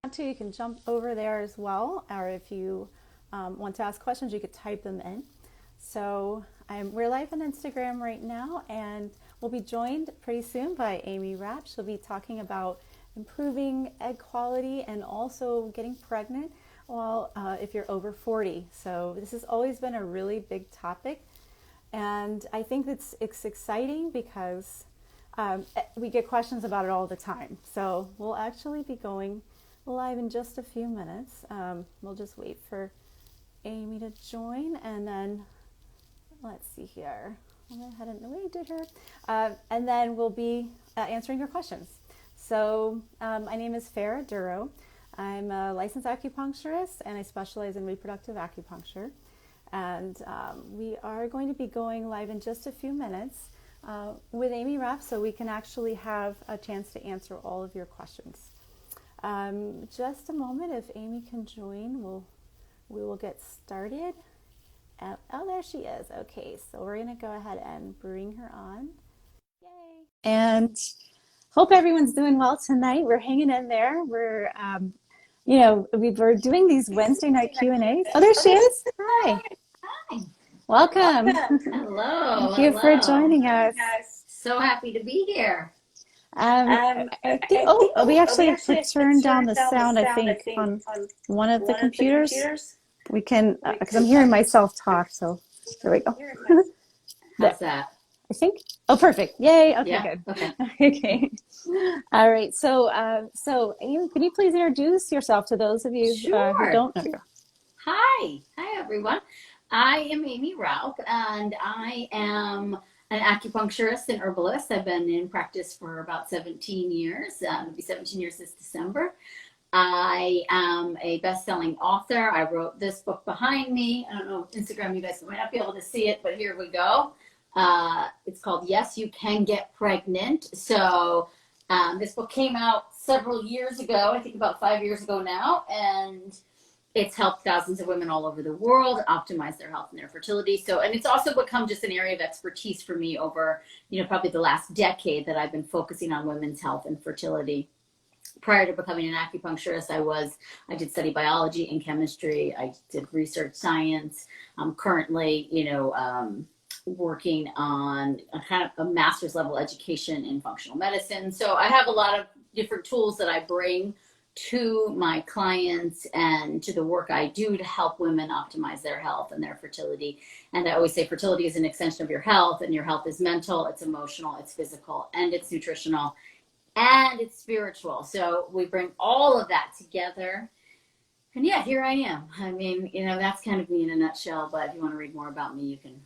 To, you can jump over there as well, or if you want to ask questions, you could type them in. So we're live on Instagram right now, and we'll be joined pretty soon by Aimee Raupp. She'll be talking about improving egg quality and also getting pregnant if you're over 40. So this has always been a really big topic, and I think it's exciting because we get questions about it all the time. So we'll actually be going live in just a few minutes. We'll just wait for Aimee to join, and then let's see here. I went ahead and waited her, and then we'll be answering your questions. So my name is Farah Duro. I'm a licensed acupuncturist, and I specialize in reproductive acupuncture. And we are going to be going live in just a few minutes with Aimee Raupp, so we can actually have a chance to answer all of your questions. Just a moment, if Aimee can join, we will get started. Oh, there she is. Okay, so we're going to go ahead and bring her on. Yay! And hope everyone's doing well tonight. We're hanging in there. We're, we're doing these Wednesday night Q&As. Oh, there she is. Hi. Hi. Welcome. Hello. Thank you for joining us. So happy to be here. We actually have to turn down the sound, I think, on one of the computers. We can, because I'm hearing myself talk, so there we go. How's that? I think. Oh, perfect. Yay. Okay, Yeah? good. Okay. Okay. All right. So, Aimee, can you please introduce yourself to those of you who don't know you? Hi, everyone. I am Aimee Raupp, and I am an acupuncturist and herbalist. I've been in practice for about 17 years. It'll be 17 years this December. I am a best-selling author. I wrote this book behind me. I don't know, Instagram, you guys might not be able to see it, but here we go. It's called Yes, You Can Get Pregnant. So this book came out several years ago, I think about 5 years ago now, and it's helped thousands of women all over the world optimize their health and their fertility. So, and it's also become just an area of expertise for me over, probably the last decade that I've been focusing on women's health and fertility. Prior to becoming an acupuncturist, I did study biology and chemistry. I did research science. I'm currently, working on a kind of a master's level education in functional medicine. So I have a lot of different tools that I bring to my clients and to the work I do to help women optimize their health and their fertility. And I always say fertility is an extension of your health, and your health is mental, it's emotional, it's physical, and it's nutritional, and it's spiritual. So we bring all of that together. And yeah, here I am. I mean, that's kind of me in a nutshell, but if you want to read more about me, you can,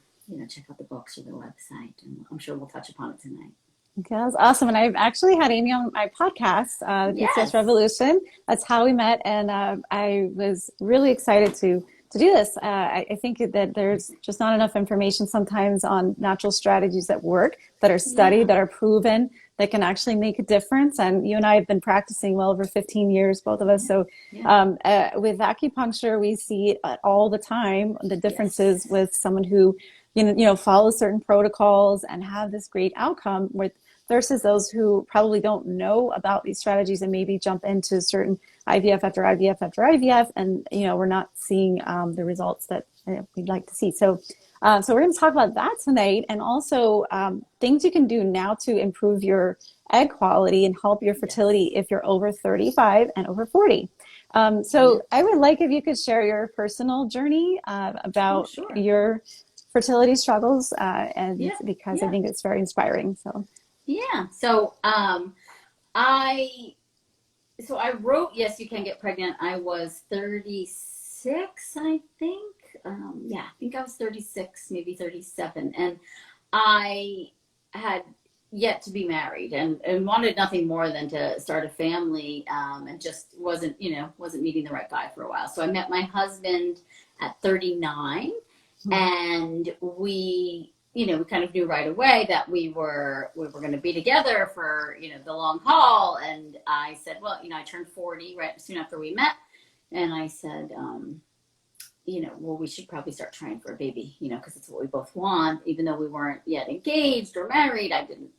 check out the books or the website, and I'm sure we'll touch upon it tonight. Okay, that's awesome. And I've actually had Aimee on my podcast, the PCS Revolution. That's how we met. And I was really excited to do this. I think that there's just not enough information sometimes on natural strategies that work, that are studied, that are proven, that can actually make a difference. And you and I have been practicing well over 15 years, both of us. So with acupuncture, we see it all the time, the differences with someone who follows certain protocols and have this great outcome versus those who probably don't know about these strategies and maybe jump into certain IVF after IVF after IVF, and we're not seeing the results that we'd like to see. So we're going to talk about that tonight, and also things you can do now to improve your egg quality and help your fertility if you're over 35 and over 40. So I would like if you could share your personal journey about your fertility struggles, because I think it's very inspiring. So I wrote Yes, You Can Get Pregnant. I was 36, I think. I think I was 36, maybe 37, and I had yet to be married and wanted nothing more than to start a family, and just wasn't meeting the right guy for a while. So I met my husband at 39. And we kind of knew right away that we were going to be together for, the long haul. And I said, well, I turned 40 right soon after we met. And I said, well, we should probably start trying for a baby, because it's what we both want, even though we weren't yet engaged or married. I didn't,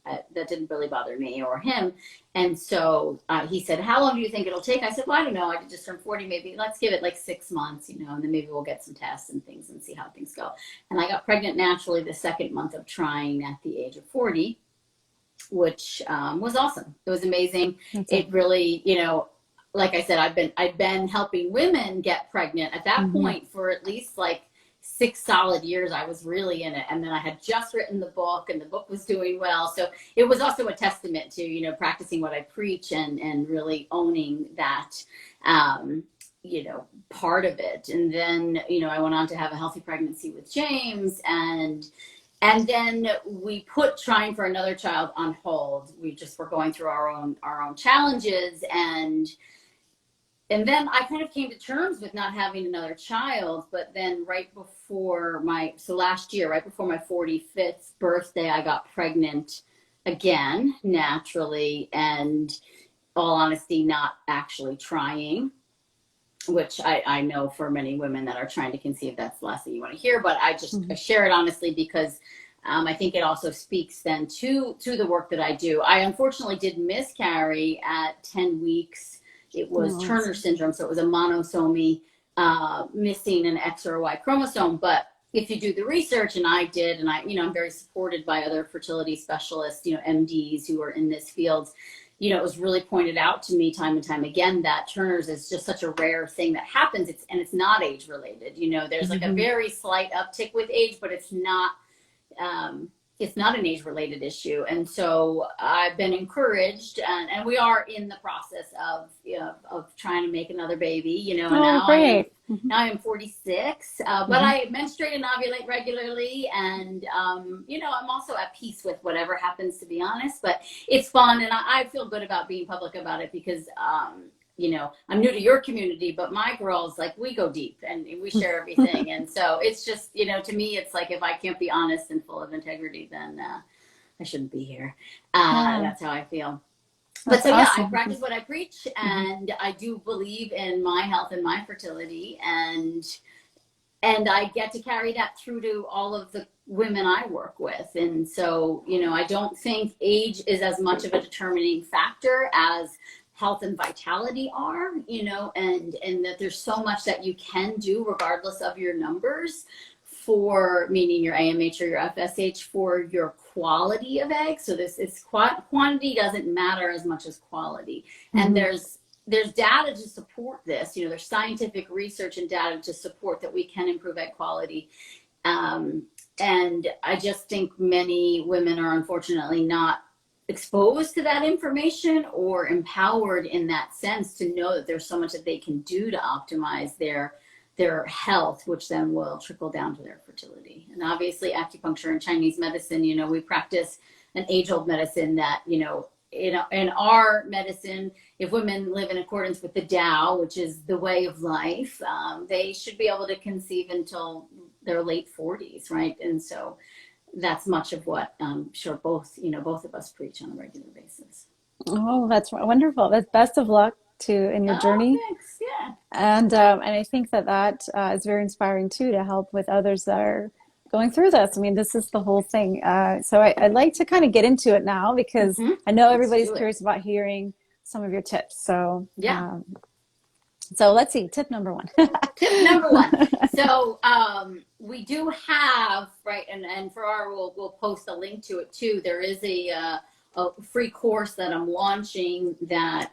that didn't really bother me or him. And so he said, how long do you think it'll take? I said, well, I don't know. I just turned 40. Maybe let's give it like 6 months, and then maybe we'll get some tests and things and see how things go. And I got pregnant naturally the second month of trying at the age of 40, which was awesome. It was amazing. It really, like I said, I've been helping women get pregnant at that point for at least like 6 solid years. I was really in it. And then I had just written the book, and the book was doing well. So it was also a testament to, practicing what I preach and really owning that, part of it. And then, I went on to have a healthy pregnancy with James, and then we put trying for another child on hold. We just were going through our own challenges, and then I kind of came to terms with not having another child. But then last year, right before my 45th birthday, I got pregnant again, naturally, and all honesty, not actually trying, which I know for many women that are trying to conceive, that's the last thing you want to hear. But I share it honestly because I think it also speaks then to the work that I do. I unfortunately did miscarry at 10 weeks. It was Turner syndrome, so it was a monosomy, missing an X or a Y chromosome. But if you do the research, and I did, and I'm very supported by other fertility specialists, MDs who are in this field, it was really pointed out to me time and time again that Turner's is just such a rare thing that happens. It's not age related. There's like a very slight uptick with age, but it's not an age-related issue. And so I've been encouraged, and we are in the process of trying to make another baby, and now I am 46, but I menstruate and ovulate regularly, and, I'm also at peace with whatever happens, to be honest. But it's fun, and I feel good about being public about it because, I'm new to your community, but my girls, like, we go deep and we share everything. And so it's just, to me, it's like, if I can't be honest and full of integrity, then I shouldn't be here. That's how I feel. But so, awesome. I practice what I preach, and I do believe in my health and my fertility, and I get to carry that through to all of the women I work with. And so, I don't think age is as much of a determining factor as health and vitality are, and that there's so much that you can do regardless of your numbers meaning your AMH or your FSH, for your quality of eggs. So quantity doesn't matter as much as quality. And there's data to support this, there's scientific research and data to support that we can improve egg quality. And I just think many women are unfortunately not exposed to that information or empowered in that sense to know that there's so much that they can do to optimize their health, which then will trickle down to their fertility. And obviously acupuncture and Chinese medicine, we practice an age-old medicine that, in our medicine, if women live in accordance with the Tao, which is the way of life, they should be able to conceive until their late 40s, right? And so that's much of what I'm sure both of us preach on a regular basis. Oh, that's wonderful. That's best of luck in your journey. Thanks. Yeah. And I think that is very inspiring too, to help with others that are going through this. I mean, this is the whole thing. So I'd like to kind of get into it now, because I know everybody's curious about hearing some of your tips. So yeah. So let's see, tip number 1. Tip number 1. So we do have, right, and for we'll post a link to it too. There is a free course that I'm launching that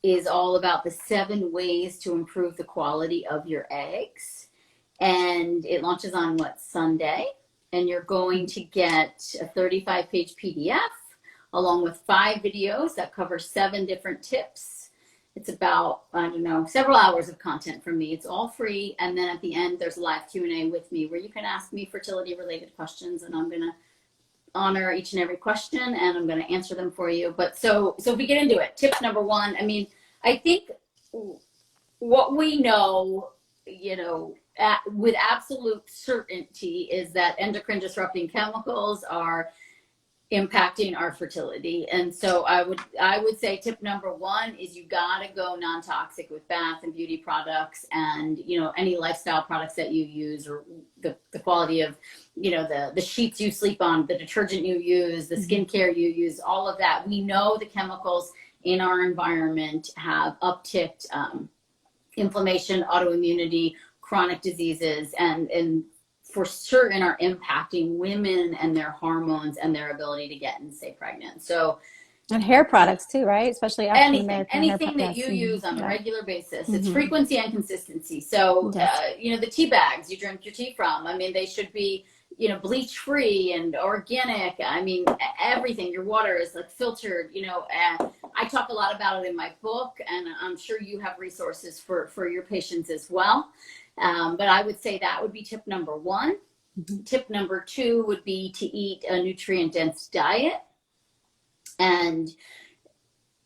is all about the 7 ways to improve the quality of your eggs. And it launches on Sunday. And you're going to get a 35-page PDF along with 5 videos that cover 7 different tips. It's about, several hours of content from me. It's all free. And then at the end, there's a live Q&A with me where you can ask me fertility-related questions, and I'm going to honor each and every question, and I'm going to answer them for you. But so if we get into it, tip number 1, I think what we know, with absolute certainty, is that endocrine disrupting chemicals are impacting our fertility. And so I would say tip number one is you gotta go non-toxic with bath and beauty products, and any lifestyle products that you use, or the quality of the sheets you sleep on, the detergent you use, the skincare you use, all of that. We know the chemicals in our environment have upticked inflammation, autoimmunity, chronic diseases, and for certain are impacting women and their hormones and their ability to get and stay pregnant. So, and hair products too, right? Especially African American hair anything that yes. you use on a regular basis. It's Mm-hmm. frequency and consistency. So, Yes. the tea bags you drink your tea from, I mean, they should be, bleach free and organic. I mean, everything. Your water is like filtered, and I talk a lot about it in my book, and I'm sure you have resources for your patients as well. But I would say that would be tip number one. Mm-hmm. Tip number two would be to eat a nutrient dense diet. And,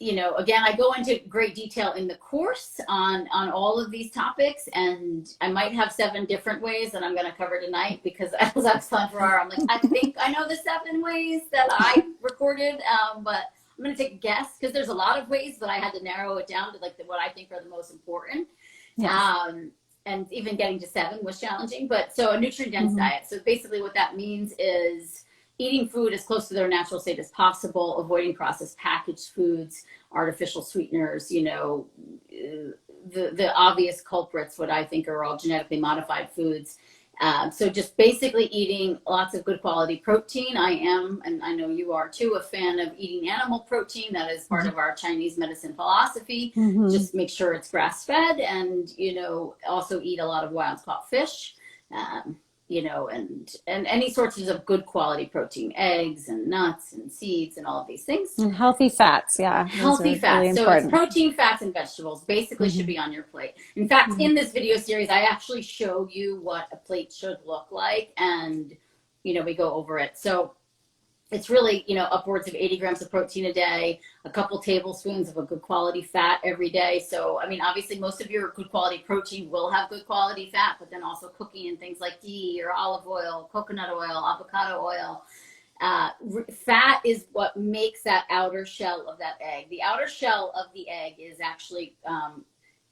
again, I go into great detail in the course on all of these topics, and I might have 7 different ways that I'm going to cover tonight, because as I was telling Farrar, I'm like, I think I know the 7 ways that I recorded, but I'm going to take a guess, because there's a lot of ways, but I had to narrow it down to what I think are the most important. Yes. And even getting to 7 was challenging, but so a nutrient dense diet. So basically what that means is eating food as close to their natural state as possible, avoiding processed packaged foods, artificial sweeteners, the obvious culprits, what I think are all genetically modified foods. So just basically eating lots of good quality protein. I am, and I know you are too, a fan of eating animal protein. That is part of our Chinese medicine philosophy. Just make sure it's grass fed, and, also eat a lot of wild caught fish. And any sorts of good quality protein, eggs and nuts and seeds and all of these things. And healthy fats, yeah. Healthy fats. Really so it's protein, fats, and vegetables basically should be on your plate. In fact, in this video series, I actually show you what a plate should look like, and, we go over it. So it's really, upwards of 80 grams of protein a day, a couple tablespoons of a good quality fat every day. So, I mean, obviously most of your good quality protein will have good quality fat, but then also cooking in things like ghee or olive oil, coconut oil, avocado oil. Fat is what makes that outer shell of that egg. The outer shell of the egg is actually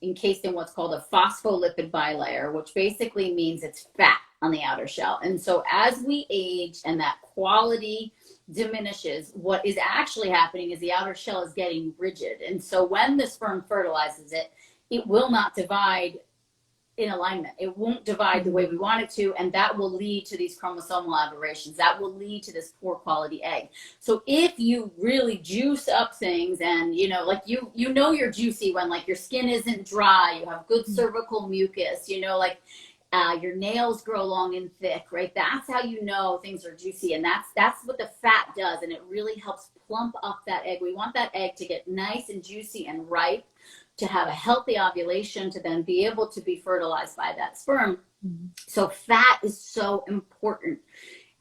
encased in what's called a phospholipid bilayer, which basically means it's fat on the outer shell. And so as we age and that quality diminishes, what is actually happening is the outer shell is getting rigid. And so when the sperm fertilizes it, it will not divide in alignment. It won't divide the way we want it to, and that will lead to these chromosomal aberrations. That will lead to this poor quality egg. So if you really juice up things, and you're juicy when your skin isn't dry, you have good cervical mucus, your nails grow long and thick, right? That's how you know things are juicy, and that's what the fat does, and it really helps plump up that egg. We want that egg to get nice and juicy and ripe, to have a healthy ovulation, to then be able to be fertilized by that sperm. So fat is so important.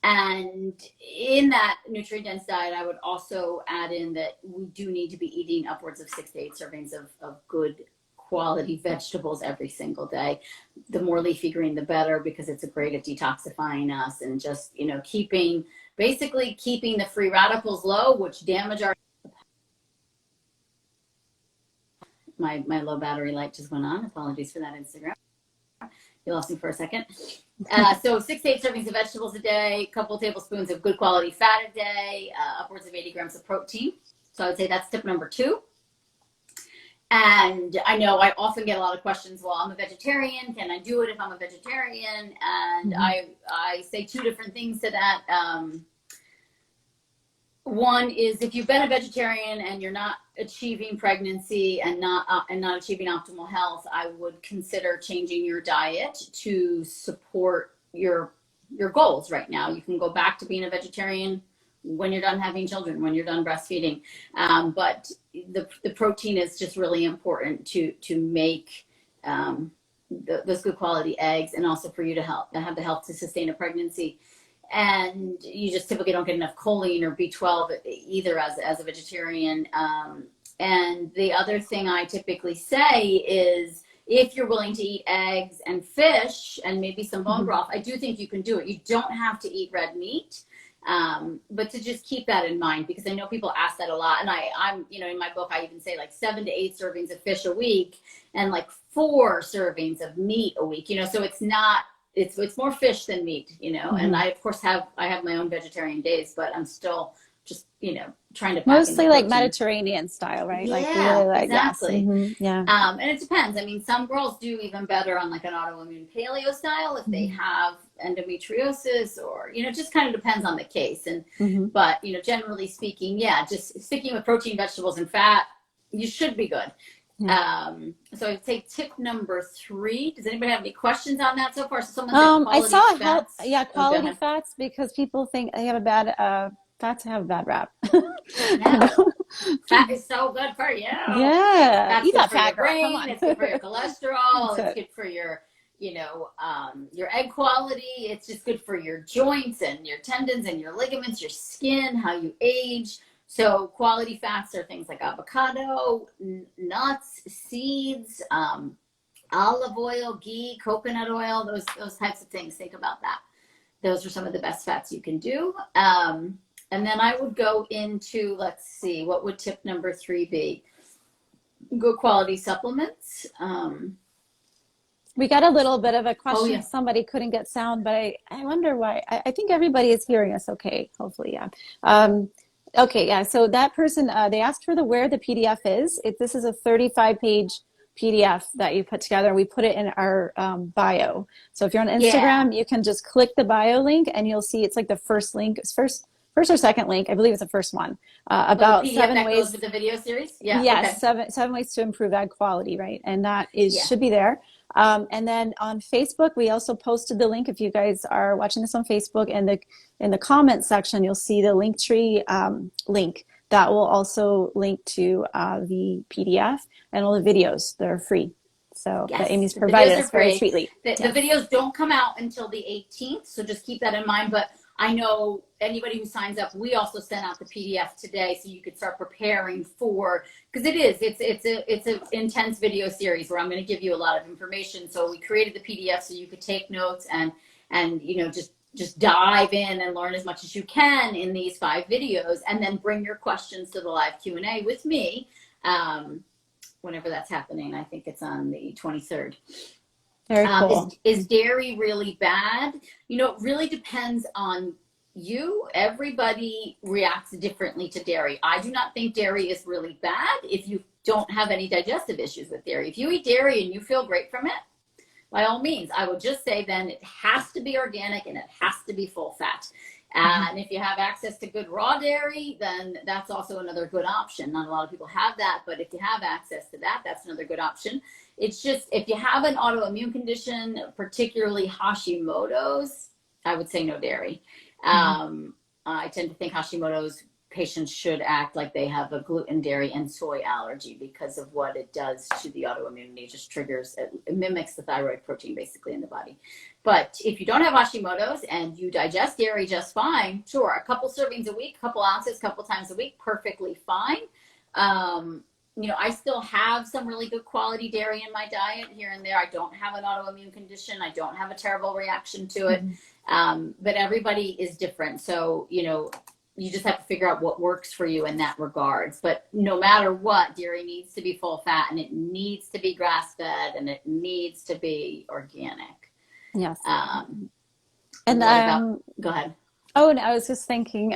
And in that nutrient dense diet, I would also add in that we do need to be eating upwards of 6 to 8 servings of good quality vegetables every single day. The more leafy green, the better, because it's great at detoxifying us, and just, keeping the free radicals low, which damage our... My low battery light just went on. Apologies for that, Instagram. You lost me for a second. So 6 to 8 servings of vegetables a day, a couple tablespoons of good quality fat a day, upwards of 80 grams of protein. So I would say that's tip number 2. And I know I often get a lot of questions, well, I'm a vegetarian. Can I do it if I'm a vegetarian? And I say 2 different things to that. One is, if you've been a vegetarian and you're not achieving pregnancy and not achieving optimal health, I would consider changing your diet to support your goals right now. You can go back to being a vegetarian when you're done having children, when you're done breastfeeding. But the protein is just really important to make those good quality eggs, and also for you to have the health to sustain a pregnancy. And you just typically don't get enough choline or B12 either as a vegetarian. And the other thing I typically say is, if you're willing to eat eggs and fish and maybe some bone broth, I do think you can do it. You don't have to eat red meat. But to just keep that in mind, because I know people ask that a lot. And I'm, in my book, I even say like 7 to 8 servings of fish a week and like 4 servings of meat a week, so it's not, it's more fish than meat, and I, of course, I have my own vegetarian days, but I'm still just, trying to pack in the Mostly like protein. Mediterranean style, right? Like Yeah, really like, exactly. yes. Yeah. And it depends. I mean, some girls do even better on like an autoimmune paleo style if they have endometriosis, or, it just kind of depends on the case. But, generally speaking, yeah, just sticking with protein, vegetables, and fat, you should be good. Yeah. So I'd say tip number 3. Does anybody have any questions on that so far? So someone said I quality saw fats. quality fats, because people think they have a bad fats have a bad rap. No. Fat is so good for you. Yeah, That's you good got for your fat, girl. Come brain. on. It's good for your cholesterol. That's It's it. good for your egg quality. It's just good for your joints and your tendons and your ligaments, your skin, how you age. So quality fats are things like avocado, nuts, seeds, olive oil, ghee, coconut oil, those types of things. Think about that. Those are some of the best fats you can do. And then I would go into, let's see, what would tip number 3 be? Good quality supplements. We got a little bit of a question. Oh, yeah. Somebody couldn't get sound, but I wonder why. I think everybody is hearing us okay, hopefully, yeah. Okay, yeah, so that person, they asked for where the PDF is. This is a 35-page PDF that you put together. We put it in our bio. So if you're on Instagram, you can just click the bio link and you'll see it's like the first link. It's first or second link. I believe it's the first one. About PDF 7 that ways. goes with the video series? Yeah. Yes, Okay. 7 ways to improve ad quality, right? And that should be there. And then on Facebook, we also posted the link. If you guys are watching this on Facebook, and in the comments section, you'll see the Linktree link that will also link to the PDF and all the videos. They're free. So that Aimee's provided us very sweetly. The videos don't come out until the 18th, so just keep that in mind. But I know anybody who signs up, we also sent out the PDF today, so you could start preparing for, because it's an intense video series where I'm going to give you a lot of information. So we created the PDF so you could take notes and just dive in and learn as much as you can in these 5 videos, and then bring your questions to the live Q&A with me whenever that's happening. I think it's on the 23rd. Very cool. Is dairy really bad? It really depends on you. Everybody reacts differently to dairy. I do not think dairy is really bad if you don't have any digestive issues with dairy. If you eat dairy and you feel great from it, by all means, I would just say then it has to be organic and it has to be full fat. And if you have access to good raw dairy, then that's also another good option. Not a lot of people have that, but if you have access to that, that's another good option. It's just, if you have an autoimmune condition, particularly Hashimoto's, I would say no dairy. I tend to think Hashimoto's patients should act like they have a gluten, dairy, and soy allergy because of what it does to the autoimmunity. It just triggers, it mimics the thyroid protein basically in the body. But if you don't have Hashimoto's and you digest dairy just fine, sure, a couple servings a week, couple ounces, couple times a week, perfectly fine. I still have some really good quality dairy in my diet here and there. I don't have an autoimmune condition. I don't have a terrible reaction to it. But everybody is different. So, you just have to figure out what works for you in that regards. But no matter what, dairy needs to be full fat, and it needs to be grass-fed, and it needs to be organic. Yes. And go ahead. Oh, and I was just thinking,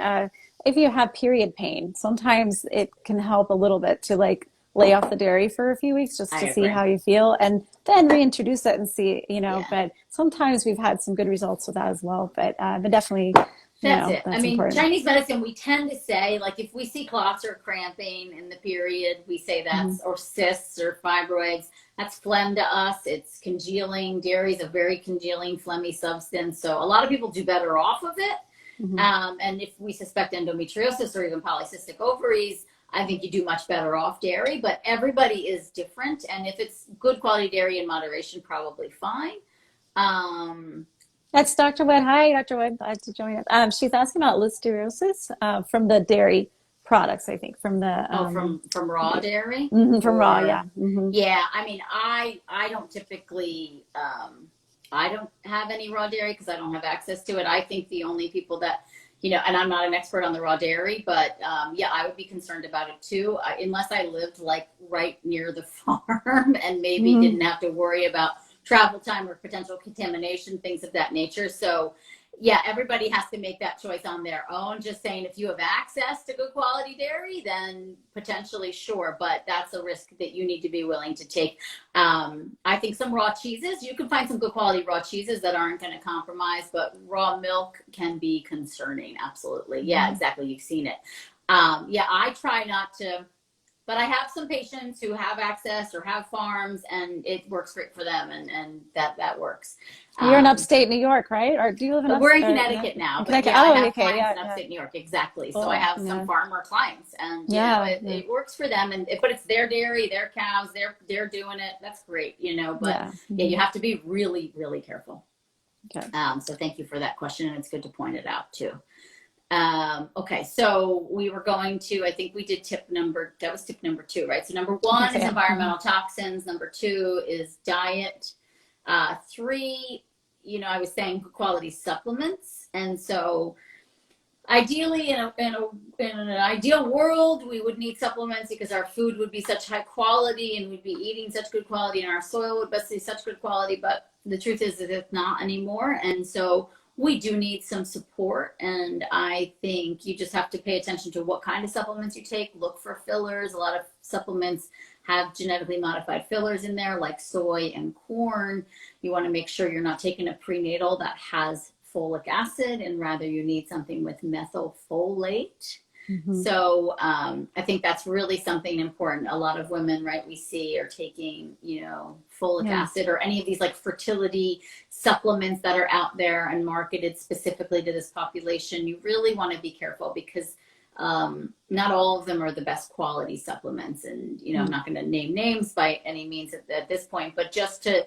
if you have period pain, sometimes it can help a little bit to lay off the dairy for a few weeks just to see how you feel, and then reintroduce it and see, but sometimes we've had some good results with that as well. But definitely, that's it. That's important. Chinese medicine, we tend to say, if we see clots or cramping in the period, we say that's, or cysts or fibroids, that's phlegm to us. It's congealing. Dairy is a very congealing, phlegmy substance. So a lot of people do better off of it. And if we suspect endometriosis or even polycystic ovaries, I think you do much better off dairy, but everybody is different. And if it's good quality dairy in moderation, probably fine. That's Dr. Wood. Hi, Dr. Wood. Glad to join us. She's asking about listeriosis from the dairy products, I think, from the from raw dairy. From raw, yeah. Yeah, I don't typically I don't have any raw dairy because I don't have access to it. I think the only people that and I'm not an expert on the raw dairy, but yeah, I would be concerned about it too, unless I lived like right near the farm and maybe didn't have to worry about travel time or potential contamination, things of that nature. So yeah, everybody has to make that choice on their own. Just saying, if you have access to good quality dairy, then potentially sure, but that's a risk that you need to be willing to take. I think some raw cheeses, you can find some good quality raw cheeses that aren't going to compromise, but raw milk can be concerning. Absolutely. Yeah, exactly. You've seen it. Yeah, I try not to, but I have some patients who have access or have farms, and it works great for them, and that works. You're in upstate New York, right? Or do you live in We're in upstate? Connecticut now, but Connecticut. yeah, I Oh, have okay. clients Yeah, in upstate New York, exactly. So cool. I have some farmer clients, and it works for them, but it's their dairy, their cows, they're doing it. That's great, but yeah, you have to be really, really careful. Okay. So thank you for that question, and it's good to point it out too. Okay, so we were going to, I think we did tip number 2, right? So number 1 is environmental toxins. Number 2 is diet. 3, I was saying good quality supplements. And so ideally in an ideal world, we would need supplements because our food would be such high quality and we'd be eating such good quality and our soil would be such good quality. But the truth is that it's not anymore. And so we do need some support, and I think you just have to pay attention to what kind of supplements you take. Look for fillers. A lot of supplements have genetically modified fillers in there, like soy and corn. You want to make sure you're not taking a prenatal that has folic acid, and rather you need something with methylfolate. So I think that's really something important. A lot of women, right, we see are taking, folic acid or any of these like fertility supplements that are out there and marketed specifically to this population. You really want to be careful because not all of them are the best quality supplements. And, I'm not going to name names by any means at this point, but just to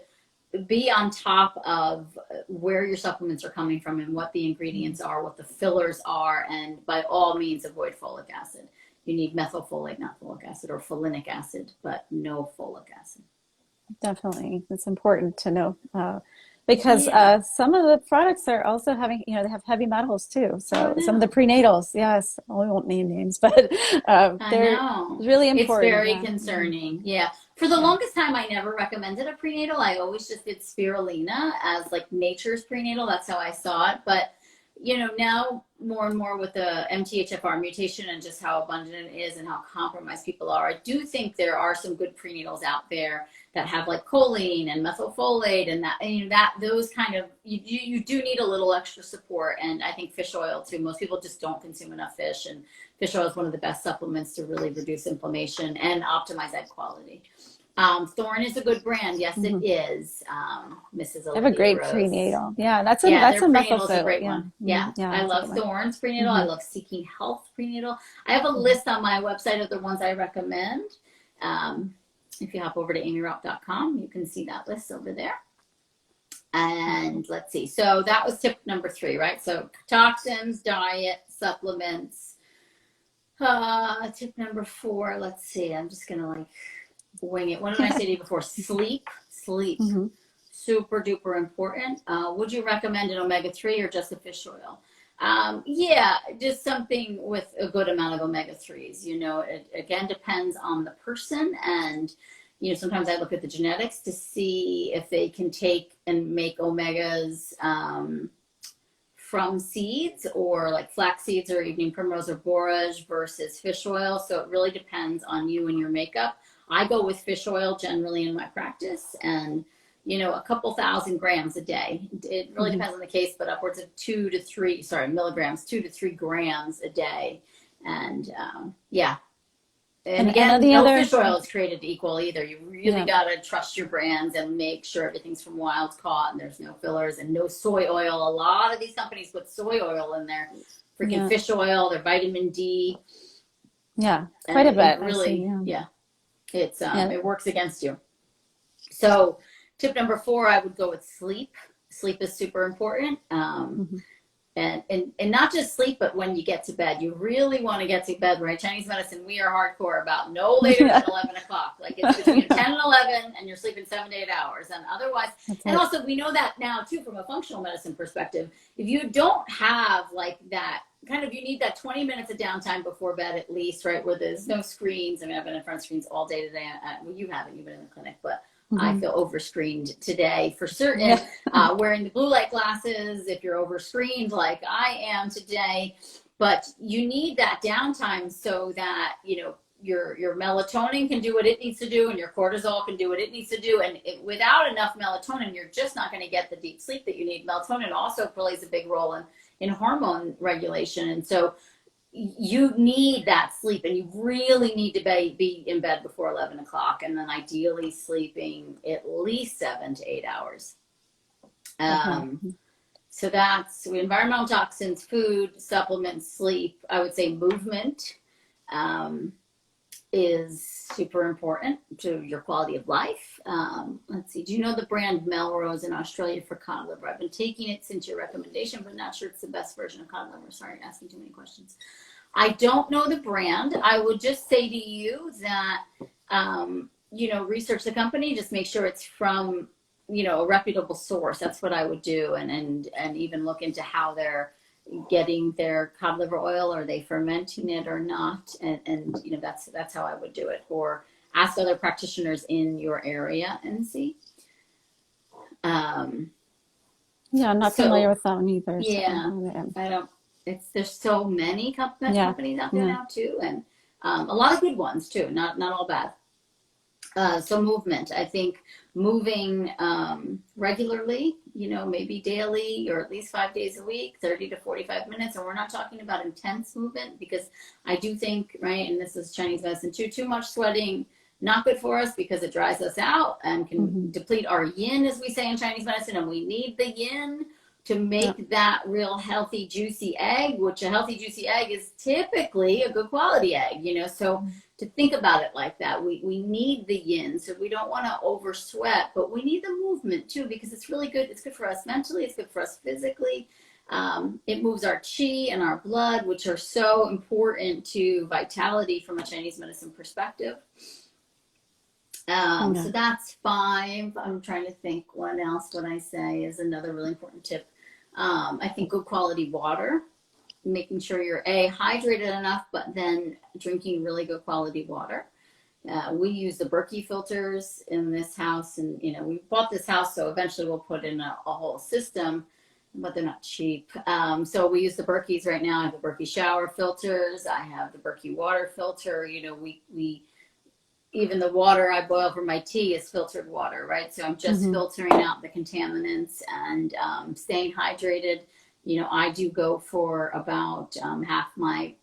be on top of where your supplements are coming from and what the ingredients are, what the fillers are, and by all means avoid folic acid. You need methylfolate, not folic acid, or folinic acid, but no folic acid. Definitely. It's important to know because some of the products are also having, they have heavy metals too. So some of the prenatals, yes, we won't name names, but they're really important. It's very concerning. Yeah. For the longest time, I never recommended a prenatal. I always just did spirulina as like nature's prenatal. That's how I saw it. But, now more and more with the MTHFR mutation and just how abundant it is and how compromised people are, I do think there are some good prenatals out there that have like choline and methylfolate and those kind of, you do need a little extra support. And I think fish oil too. Most people just don't consume enough fish, and fish oil is one of the best supplements to really reduce inflammation and optimize egg quality. Thorne is a good brand. Yes, it is. Mrs. Olivia I have a great Rose. prenatal. Yeah, that's a prenatal's a great one. Yeah. I love Thorne. Thorne's prenatal. I love Seeking Health prenatal. I have a list on my website of the ones I recommend. If you hop over to aimeeraupp.com, you can see that list over there. And let's see. So that was tip number 3, right? So toxins, diet, supplements. Tip number 4. Let's see. I'm just gonna wing it. What did I say to you before? Sleep. Super duper important. Would you recommend an omega-3 or just a fish oil? Yeah, just something with a good amount of omega-3s. It again depends on the person, and sometimes I look at the genetics to see if they can take and make omegas from seeds, or like flax seeds or evening primrose or borage versus fish oil. So it really depends on you and your makeup. I go with fish oil generally in my practice, and a couple thousand grams a day. It really depends on the case, but upwards of milligrams, 2 to 3 grams a day. And and again, no fish oil is created equal either. You really got to trust your brands and make sure everything's from wild caught and there's no fillers and no soy oil. A lot of these companies put soy oil in their freaking fish oil, their vitamin D. Yeah, quite a bit. Really, it's it works against you. So tip number 4, I would go with sleep. Sleep is super important. and not just sleep, but when you get to bed, you really want to get to bed, right? Chinese medicine, we are hardcore about no later than 11 o'clock. Like it's between 10 and 11 and you're sleeping 7 to 8 hours. And otherwise, and also we know that now too, from a functional medicine perspective, if you don't have like that kind of, you need that 20 minutes of downtime before bed at least, right? Where there's no screens. I mean, I've been in front of screens all day today. Well, you haven't, you've been in the clinic, but I feel overscreened today for certain. Wearing the blue light glasses, if you're overscreened like I am today, but you need that downtime so that, you know, your melatonin can do what it needs to do and your cortisol can do what it needs to do. And without enough melatonin, you're just not going to get the deep sleep that you need. Melatonin also plays a big role in hormone regulation. And so you need that sleep, and you really need to be in bed before 11 o'clock, and then ideally sleeping at least 7 to 8 hours. So that's environmental toxins, food, supplements, sleep. I would say movement is super important to your quality of life. Let's see, do you know the brand Melrose in Australia for cod liver? I've been taking it since your recommendation, but not sure it's the best version of cod liver. Sorry, asking too many questions. I don't know the brand. I would just say to you that, you know, research the company, just make sure it's from, you know, a reputable source. That's what I would do. And even look into how they're getting their cod liver oil. Are they fermenting it or not? And you know, that's how I would do it. Or ask other practitioners in your area and see. Yeah, I'm not familiar with that one either. Yeah, so, I don't. There's so many companies out there now too, and a lot of good ones too. Not all bad. So movement, I think moving regularly, you know, maybe daily or at least 5 days a week, 30 to 45 minutes. And we're not talking about intense movement, because I do think, right, and this is Chinese medicine too much sweating, not good for us because it dries us out and can deplete our yin, as we say in Chinese medicine, and we need the yin to make that real healthy, juicy egg, which a healthy, juicy egg is typically a good quality egg, you know. So to think about it like that, we need the yin. So we don't want to over sweat, but we need the movement too, because it's really good. It's good for us mentally. It's good for us physically. It moves our qi and our blood, which are so important to vitality from a Chinese medicine perspective. So that's 5. I'm trying to think what else would I say is another really important tip. I think good quality water, making sure you're hydrated enough, but then drinking really good quality water. We use the Berkey filters in this house, and you know, we bought this house, so eventually we'll put in a whole system, but they're not cheap. So we use the Berkeys right now. I have the Berkey shower filters. I have the Berkey water filter. You know, we even the water I boil for my tea is filtered water, right? So I'm just filtering out the contaminants and staying hydrated. You know, I do go for about half my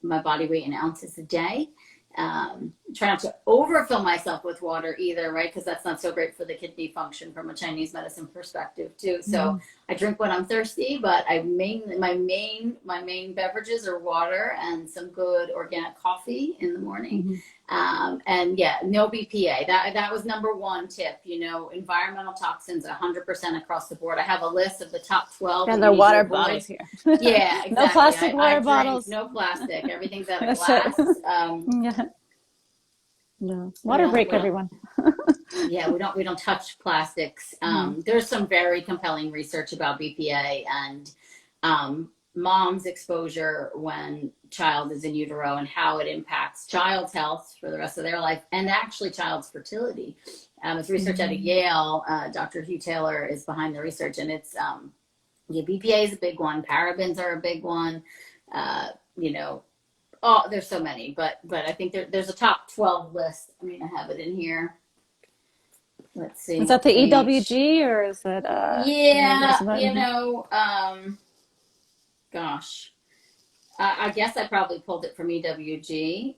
body weight in ounces a day. Try not to overfill myself with water either, right? Because that's not so great for the kidney function from a Chinese medicine perspective too. So I drink when I'm thirsty, but my main beverages are water and some good organic coffee in the morning. And yeah, no BPA. That was number 1 tip. You know, environmental toxins 100% across the board. I have a list of the top 12. And the water bottles here. Yeah, exactly. No plastic water bottles. No plastic. Everything's out of glass. No. Water break, everyone. Yeah, we don't touch plastics. There's some very compelling research about BPA and mom's exposure when child is in utero and how it impacts child's health for the rest of their life, and actually child's fertility. It's research out of Yale. Dr. Hugh Taylor is behind the research, and it's BPA is a big one. Parabens are a big one. You know, there's so many, but I think there's a top 12 list. I mean, I have it in here. Let's see. Is that the EWG or is it? Yeah, you know, gosh, I guess I probably pulled it from EWG.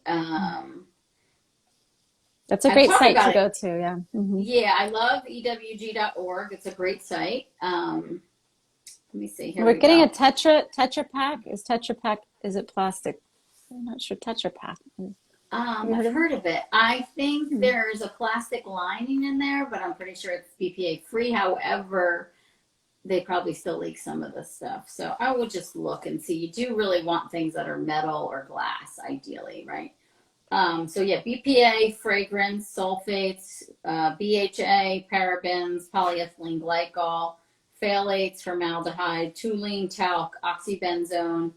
That's a great site to go to. Yeah. Yeah, I love EWG.org. It's a great site. Let me see here. We're getting a Tetra Pak. Is it plastic? I'm not sure. Tetra Pak. I've heard of it. I think there's a plastic lining in there, but I'm pretty sure it's BPA free. However, they probably still leak some of the stuff. So I would just look and see. You do really want things that are metal or glass, ideally, right? So yeah, BPA, fragrance, sulfates, BHA, parabens, polyethylene glycol, phthalates, formaldehyde, toluene, talc, oxybenzone.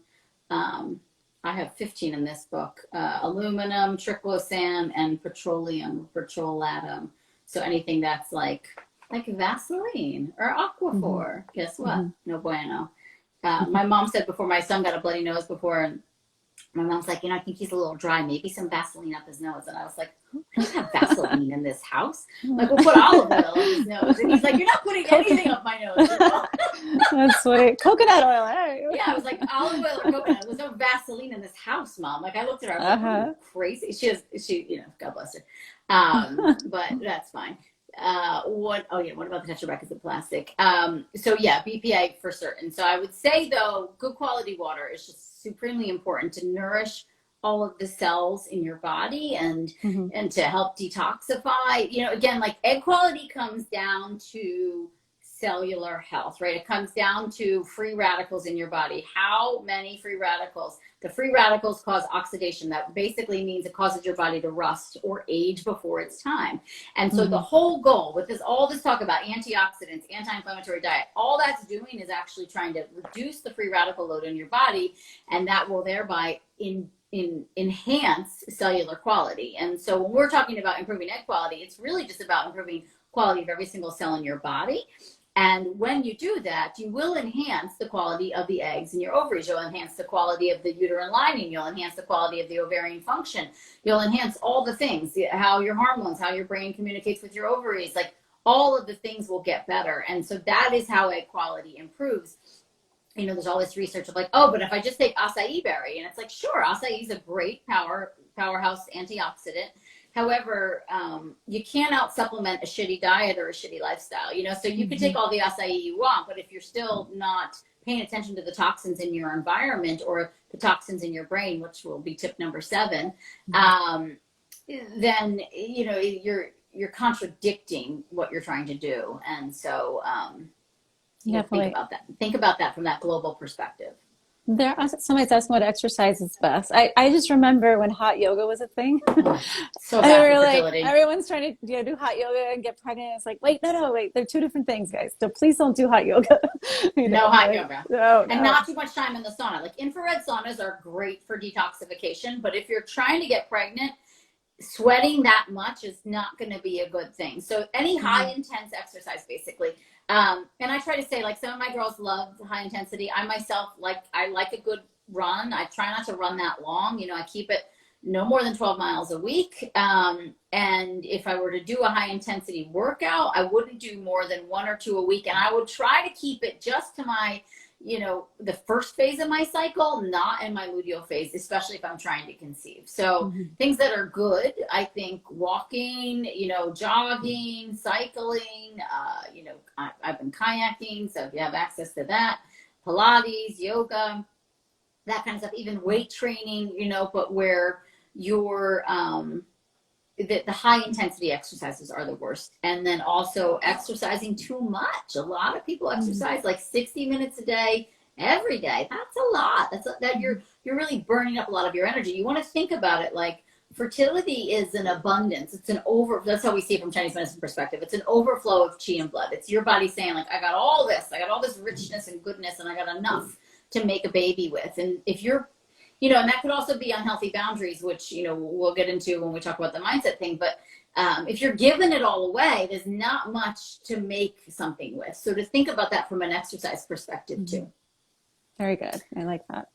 I have 15 in this book. Aluminum, triclosan, and petrolatum. So anything that's like Vaseline or Aquaphor, guess what? No bueno. My mom said before, my son got a bloody nose before, and my mom's like, I think he's a little dry. Maybe some Vaseline up his nose. And I was like, I don't have Vaseline in this house. Like, we'll put olive oil up his nose. And he's like, you're not putting anything up my nose. That's sweet. Coconut oil. Yeah, I was like, olive oil or coconut. There's no Vaseline in this house, Mom. Like, I looked at her, I was like, crazy. She, God bless her. But that's fine. What about the Tetra Pak? Is it plastic? So yeah, BPA for certain. So I would say though, good quality water is just supremely important to nourish all of the cells in your body and to help detoxify. Again, like egg quality comes down to cellular health, right? It comes down to free radicals in your body. How many free radicals? The free radicals cause oxidation. That basically means it causes your body to rust or age before its time. And so the whole goal with all this talk about antioxidants, anti-inflammatory diet, all that's doing is actually trying to reduce the free radical load in your body, and that will thereby enhance cellular quality. And so when we're talking about improving egg quality, it's really just about improving quality of every single cell in your body. And when you do that, you will enhance the quality of the eggs in your ovaries. You'll enhance the quality of the uterine lining. You'll enhance the quality of the ovarian function. You'll enhance all the things, how your hormones, how your brain communicates with your ovaries. Like, all of the things will get better. And so that is how egg quality improves. There's all this research of like, oh, but if I just take acai berry, and it's like, sure, acai is a great powerhouse antioxidant. However, you can't out supplement a shitty diet or a shitty lifestyle, so you can take all the acai you want, but if you're still not paying attention to the toxins in your environment or the toxins in your brain, which will be tip number 7, then, you're contradicting what you're trying to do. And so, think about that from that global perspective. Somebody's asking what exercise is best. I just remember when hot yoga was a thing. So bad for fertility. Everyone's trying to do hot yoga and get pregnant. It's like, wait, they're 2 different things, guys. So please don't do hot yoga. No hot yoga. No. And not too much time in the sauna. Like, infrared saunas are great for detoxification, but if you're trying to get pregnant, sweating that much is not going to be a good thing. So any high intense exercise, basically. And I try to say, like, some of my girls love high intensity. I myself, I like a good run. I try not to run that long. I keep it no more than 12 miles a week. And if I were to do a high intensity workout, I wouldn't do more than 1 or 2 a week. And I would try to keep it just to my, the first phase of my cycle, not in my luteal phase, especially if I'm trying to conceive. So things that are good, I think walking, jogging, cycling, I've been kayaking. So if you have access to that, Pilates, yoga, that kind of stuff, even weight training, but where you're, the high intensity exercises are the worst. And then also exercising too much. A lot of people exercise like 60 minutes a day, every day. That's a lot. You're really burning up a lot of your energy. You want to think about it like fertility is an abundance. That's how we see it from Chinese medicine perspective. It's an overflow of qi and blood. It's your body saying, like, I got all this richness and goodness, and I got enough to make a baby with. And if you're, and that could also be unhealthy boundaries, which, we'll get into when we talk about the mindset thing. But if you're giving it all away, there's not much to make something with. So to think about that from an exercise perspective too. Very good. I like that.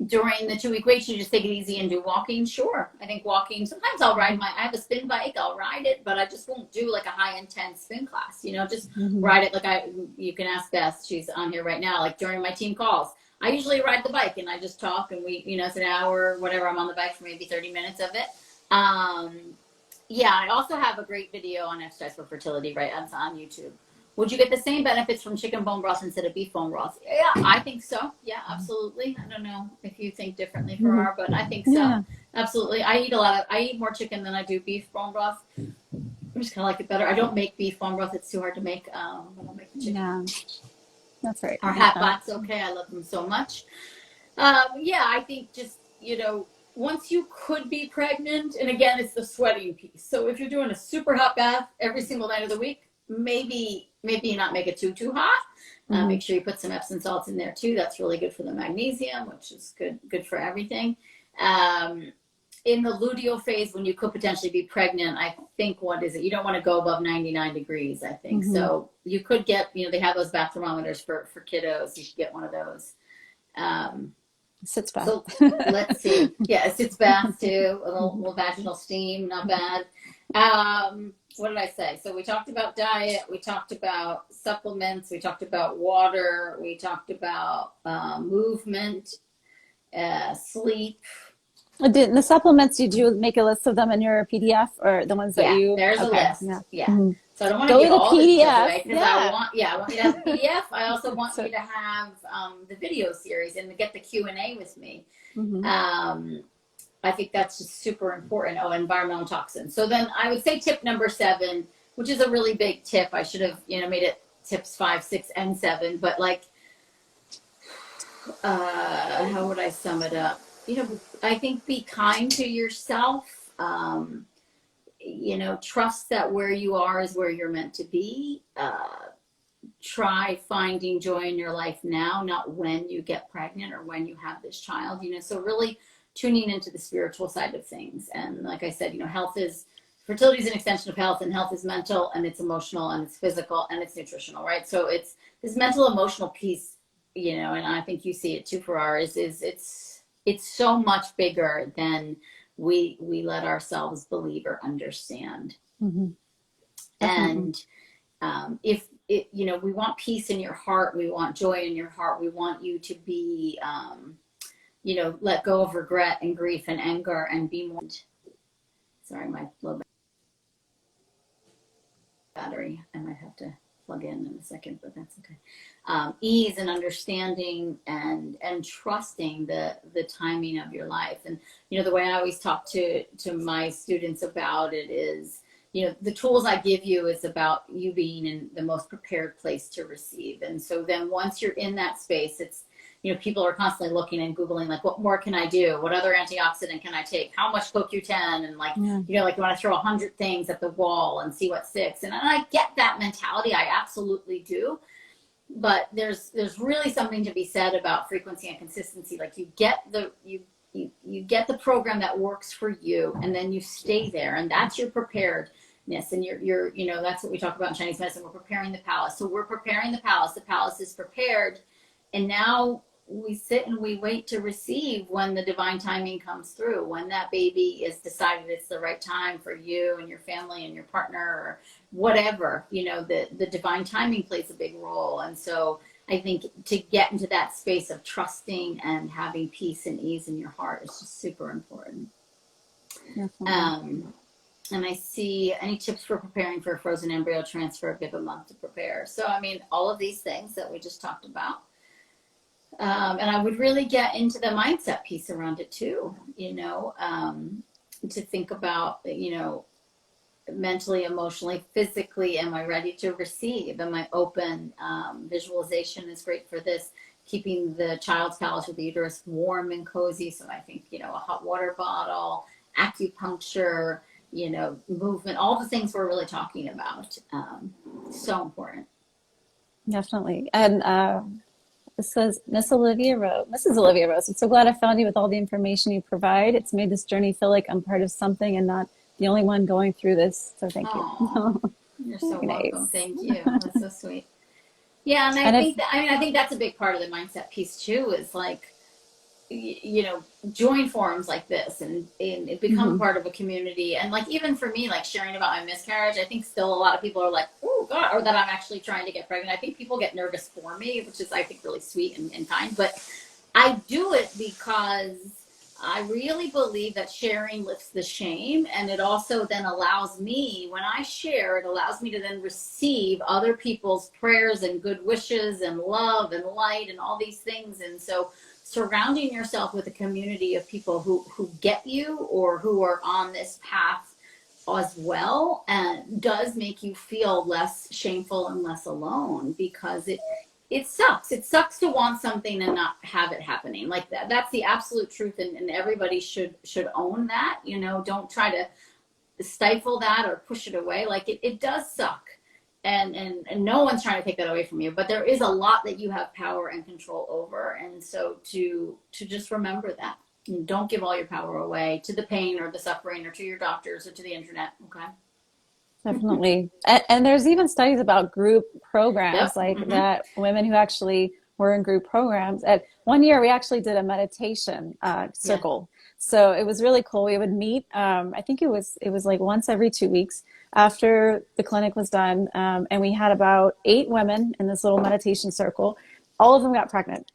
During the 2-week wait, you just take it easy and do walking. Sure. I think walking, sometimes I'll ride I have a spin bike, I'll ride it, but I just won't do like a high intense spin class, just ride it. Like you can ask Beth, she's on here right now, like during my team calls, I usually ride the bike and I just talk and we, it's an hour or whatever. I'm on the bike for maybe 30 minutes of it. I also have a great video on exercise for fertility, right? It's on YouTube. Would you get the same benefits from chicken bone broth instead of beef bone broth? Yeah, I think so. Yeah, absolutely. I don't know if you think differently, Farrar, but I think so. Yeah. Absolutely. I eat more chicken than I do beef bone broth. I just kind of like it better. I don't make beef bone broth. It's too hard to make. I don't make the chicken. Yeah, that's right. Our hat bot's okay. I love them so much. Yeah, I think just, once you could be pregnant, and again, it's the sweating piece. So if you're doing a super hot bath every single night of the week, maybe not make it too hot. Make sure you put some Epsom salts in there too. That's really good for the magnesium, which is good for everything. In the luteal phase, when you could potentially be pregnant, I think, you don't want to go above 99 degrees, I think. So you could get, they have those bath thermometers for kiddos. You should get one of those. Sitz bath. So let's see. Yeah, a sitz bath too. A little vaginal steam, not bad. What did I say? So we talked about diet. We talked about supplements. We talked about water. We talked about movement, sleep. The supplements, did you make a list of them in your PDF, or the ones that you? There's a list. Yeah. So I don't want Go to give with all the the PDF. away because I want you to have the PDF. I also want you to have the video series and to get the Q&A with me. I think that's just super important. Oh, environmental toxins. So then I would say tip number 7, which is a really big tip. I should have, made it tips 5, 6, and 7. But how would I sum it up? I think be kind to yourself. Trust that where you are is where you're meant to be. Try finding joy in your life now, not when you get pregnant or when you have this child. So really tuning into the spiritual side of things. And like I said, fertility is an extension of health, and health is mental, and it's emotional, and it's physical, and it's nutritional, right? So it's this mental emotional piece, and I think you see it too, Farrar, is it's so much bigger than we let ourselves believe or understand. And if we want peace in your heart, we want joy in your heart, we want you to be let go of regret and grief and anger and be more. Sorry, my low battery. I might have to plug in a second, but that's okay. Ease and understanding and trusting the timing of your life. And the way I always talk to my students about it is, the tools I give you is about you being in the most prepared place to receive. And so then once you're in that space, it's, people are constantly looking and Googling, what more can I do? What other antioxidant can I take? How much CoQ10? And you want to throw 100 things at the wall and see what sticks. And I get that mentality. I absolutely do. But there's really something to be said about frequency and consistency. You get you get the program that works for you, and then you stay there, and that's your preparedness. And you're that's what we talk about in Chinese medicine. We're preparing the palace. So we're preparing the palace. The palace is prepared, and now we sit and we wait to receive when the divine timing comes through, when that baby is decided it's the right time for you and your family and your partner or whatever. The divine timing plays a big role. And so I think to get into that space of trusting and having peace and ease in your heart is just super important. And I see any tips for preparing for a frozen embryo transfer, give a month to prepare. So, all of these things that we just talked about. And I would really get into the mindset piece around it too, to think about, mentally, emotionally, physically, am I ready to receive? Am I open? Visualization is great for this, keeping the child's palace or the uterus warm and cozy. So I think, a hot water bottle, acupuncture, movement, all the things we're really talking about. So important. Definitely. And this says, Mrs. Olivia Rose, I'm so glad I found you with all the information you provide. It's made this journey feel like I'm part of something and not the only one going through this. So thank you. You're so nice. Welcome. Thank you. That's so sweet. Yeah, and I think that's a big part of the mindset piece too. Is join forums like this and become part of a community. And even for me, sharing about my miscarriage, I think still a lot of people are like, oh God, or that I'm actually trying to get pregnant. I think people get nervous for me, which is, I think, really sweet and kind. But I do it because I really believe that sharing lifts the shame. And it also then allows me, when I share, it allows me to then receive other people's prayers and good wishes and love and light and all these things. And so surrounding yourself with a community of people who get you or who are on this path as well, and that does make you feel less shameful and less alone, because it sucks. It sucks to want something and not have it happening. Like that's the absolute truth, and everybody should own that. Don't try to stifle that or push it away. Like it does suck. And no one's trying to take that away from you, but there is a lot that you have power and control over. And so to just remember that. And don't give all your power away to the pain or the suffering or to your doctors or to the internet. Okay. Definitely. And there's even studies about group programs, Yep. like that women who actually were in group programs. At one year, we actually did a meditation circle. Yeah. So it was really cool. We would meet, I think it was like once every 2 weeks after the clinic was done. And we had about 8 women in this little meditation circle. All of them got pregnant.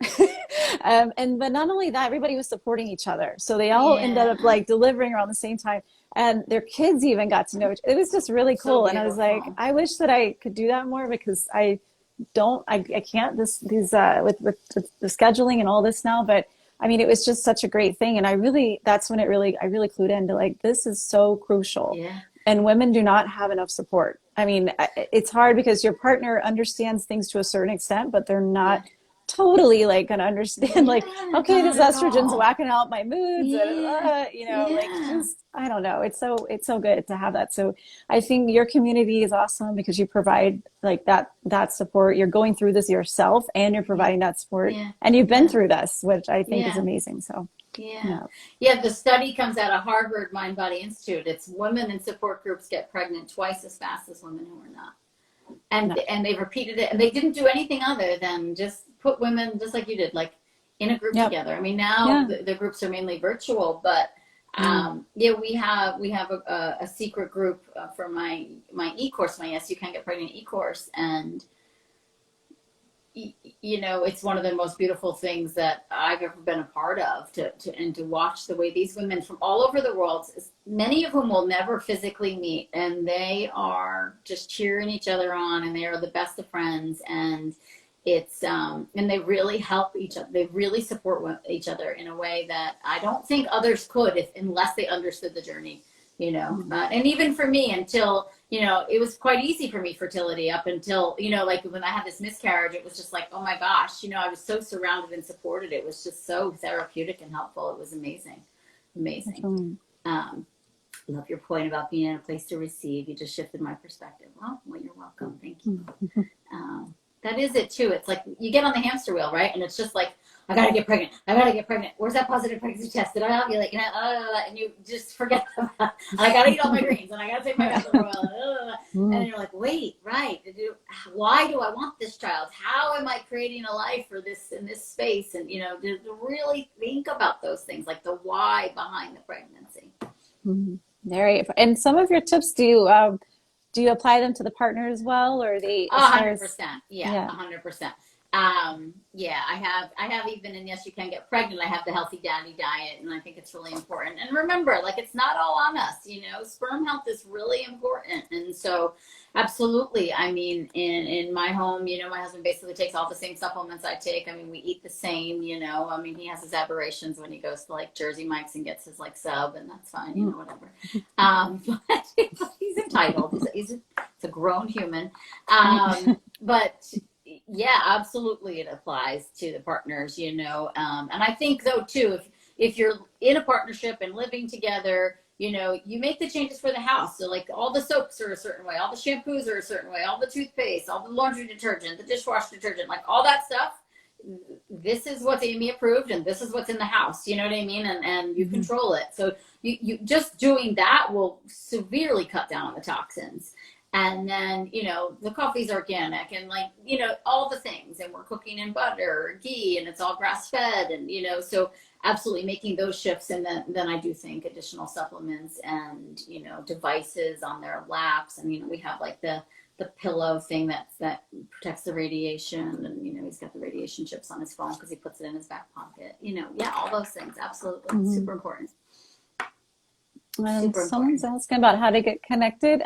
But not only that, everybody was supporting each other. So they all ended up like delivering around the same time. And their kids even got to know it. It was just really cool. And I was like, I wish that I could do that more, because I can't with the scheduling and all this now. But I mean, it was just such a great thing. And that's when I really clued into, like, this is so crucial. Yeah. And women do not have enough support. I mean, it's hard because your partner understands things to a certain extent, but they're not totally like going to understand, like, okay, this estrogen's whacking out my moods, like, just, I don't know. It's so good to have that. So I think your community is awesome because you provide like that support. You're going through this yourself and you're providing that support, and you've been through this, which I think is amazing. So the study comes out of Harvard Mind Body Institute. It's women in support groups get pregnant twice as fast as women who are not. And they repeated it, and they didn't do anything other than just put women, just like you did, like in a group together. I mean, now the groups are mainly virtual, but we have a secret group for my e-course, my Yes You Can Get Pregnant e-course, and it's one of the most beautiful things that I've ever been a part of, to watch the way these women from all over the world, many of whom will never physically meet, and they are just cheering each other on, and they are the best of friends, and it's and they really help each other. They really support each other in a way that I don't think others could unless they understood the journey. And even for me, until, it was quite easy for me, fertility, up until, like when I had this miscarriage, it was just like, oh my gosh, I was so surrounded and supported. It was just so therapeutic and helpful. It was amazing. Love your point about being in a place to receive. You just shifted my perspective. Well, you're welcome. Thank you. That is it too. It's like you get on the hamster wheel, right? And it's just like, I gotta get pregnant. Where's that positive pregnancy test? Did I ovulate? And you just forget about. I gotta eat all my greens, and I gotta take my castor oil. And you're like, wait, right? Why do I want this child? How am I creating a life for this in this space? And to really think about those things, like the why behind the pregnancy. Very. And some of your tips, do you apply them to the partner as well, or the 100%? 100%. I have even in Yes You Can Get Pregnant, I have the Healthy Daddy diet, and I think it's really important. And remember, like, it's not all on us, sperm health is really important. And so absolutely, I mean, in my home, my husband basically takes all the same supplements I take. I mean, we eat the same, I mean, he has his aberrations when he goes to like Jersey Mike's and gets his like sub, and that's fine, whatever. But he's entitled. He's a grown human. But yeah, absolutely, it applies to the partners, and I think though too, if you're in a partnership and living together, you make the changes for the house. So like all the soaps are a certain way, all the shampoos are a certain way, all the toothpaste, all the laundry detergent, the dishwasher detergent, like all that stuff. This is what's Aimee approved, and this is what's in the house. You know what I mean? And you control it. So you just doing that will severely cut down on the toxins. And then, the coffee's organic, and like, all the things, and we're cooking in butter, ghee, and it's all grass fed. And, so absolutely making those shifts. And then I do think additional supplements and, devices on their laps. And, we have like the pillow thing that protects the radiation. And, he's got the radiation chips on his phone because he puts it in his back pocket, all those things. Absolutely. Super important. And someone's asking about how to get connected.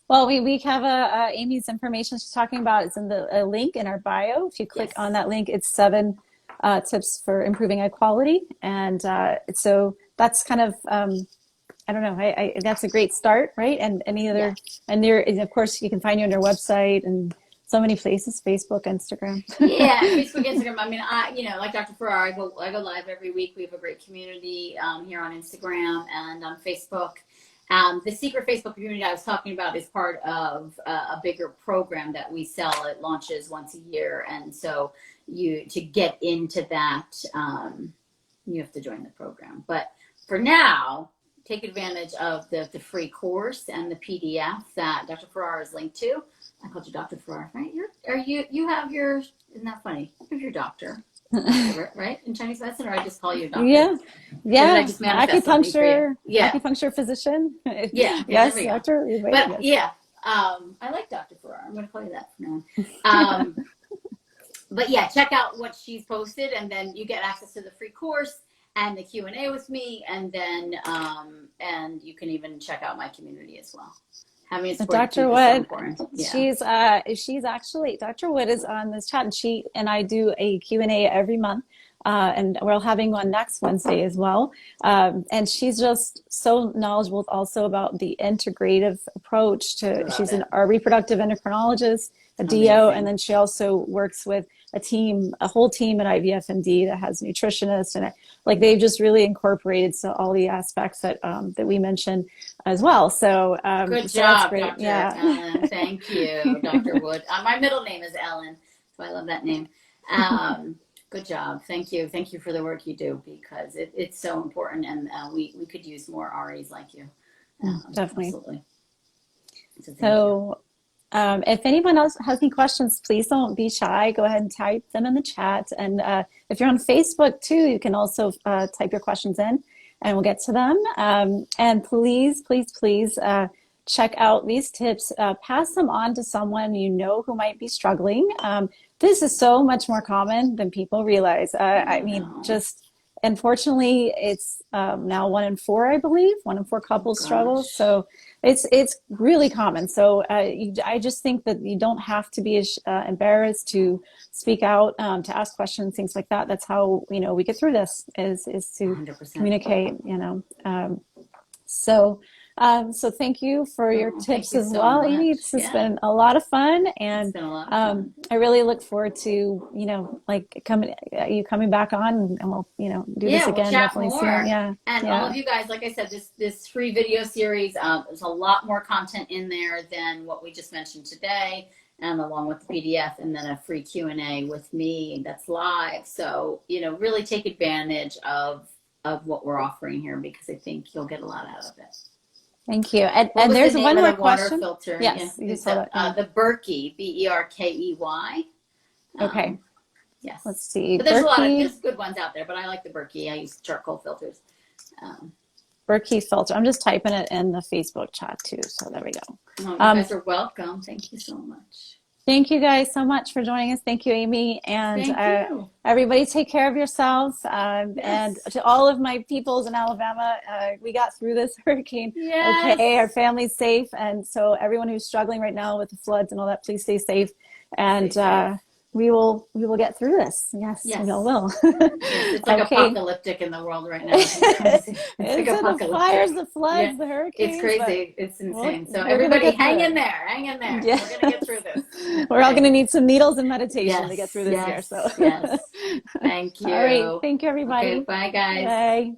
Well, we have Aimee's information she's talking about. It's in a link in our bio. If you click on that link, it's 7 tips for improving egg quality. And so that's kind of, I don't know. That's a great start, right? And any other, Yes. and of course, you can find you on your website and so many places, Facebook, Instagram. Yeah, Facebook, Instagram. I mean, like Dr. Farrar, I go live every week. We have a great community here on Instagram and on Facebook. The secret Facebook community I was talking about is part of a bigger program that we sell. It launches once a year, and so to get into that, you have to join the program. But for now, take advantage of the free course and the PDF that Dr. Farrar is linked to. I called you Dr. Farrar, right? You have your, isn't that funny? You have your doctor, right? In Chinese medicine, or I just call you a doctor? Yeah. Yeah. I just manifest something for you? Yeah. Acupuncture physician. Yeah. Yes, There we go. doctor. But yes. I like Dr. Farrar. I'm going to call you that from now on. But yeah, check out what she's posted, and then you get access to the free course and the Q&A with me, and then and you can even check out my community as well. Having a support Dr. team is so important. Yeah. She's actually, Dr. Wood is on this chat, and she and I do a Q&A every month. And we're having one next Wednesday as well. And she's just so knowledgeable also about the integrative approach she's a reproductive endocrinologist, a DO, and then she also works with a whole team at IVFMD that has nutritionists, and they've just really incorporated all the aspects that we mentioned as well. So good so job, that's great. Dr. Yeah. Ellen. Thank you, Dr. Wood. My middle name is Ellen, so I love that name. Good job. Thank you. Thank you for the work you do, because it's so important, and we could use more REs like you. Definitely. Absolutely. So if anyone else has any questions, please don't be shy. Go ahead and type them in the chat. And if you're on Facebook too, you can also type your questions in and we'll get to them. And please, please, please check out these tips. Pass them on to someone you know who might be struggling. This is so much more common than people realize. I mean, just unfortunately, it's now 1 in 4, I believe. 1 in 4 couples struggle. So it's really common. So I just think that you don't have to be embarrassed to speak out, to ask questions, things like that. That's how we get through this is to 100%. communicate. So thank you for your tips as well, Aimee. It's been a lot of fun, and I really look forward to coming back on, and we'll do this again. We'll definitely more. Soon. Yeah, and all of you guys, like I said, this free video series, there's a lot more content in there than what we just mentioned today, and along with the PDF, and then a free Q&A with me that's live. So really take advantage of what we're offering here, because I think you'll get a lot out of it. Thank you. And there's one more question. Filter? Yes, you saw that. The Berkey, Berkey. Okay. Yes. Let's see. But there's good ones out there, but I like the Berkey. I use charcoal filters. Berkey filter. I'm just typing it in the Facebook chat too. So there we go. You guys are welcome. Thank you so much. Thank you guys so much for joining us. Thank you, Aimee. And everybody take care of yourselves. And to all of my peoples in Alabama, we got through this hurricane. Yes. Okay, our family's safe. And so everyone who's struggling right now with the floods and all that, please stay safe. And we will get through this. Yes. We all will. It's like apocalyptic in the world right now. It's like the fires, the floods, the hurricanes. It's crazy. It's insane. So everybody hang in there. Yeah. We're going to get through this. We're all going to need some needles and meditation to get through this year. So yes. Thank you. All right. Thank you, everybody. Okay, bye, guys. Bye.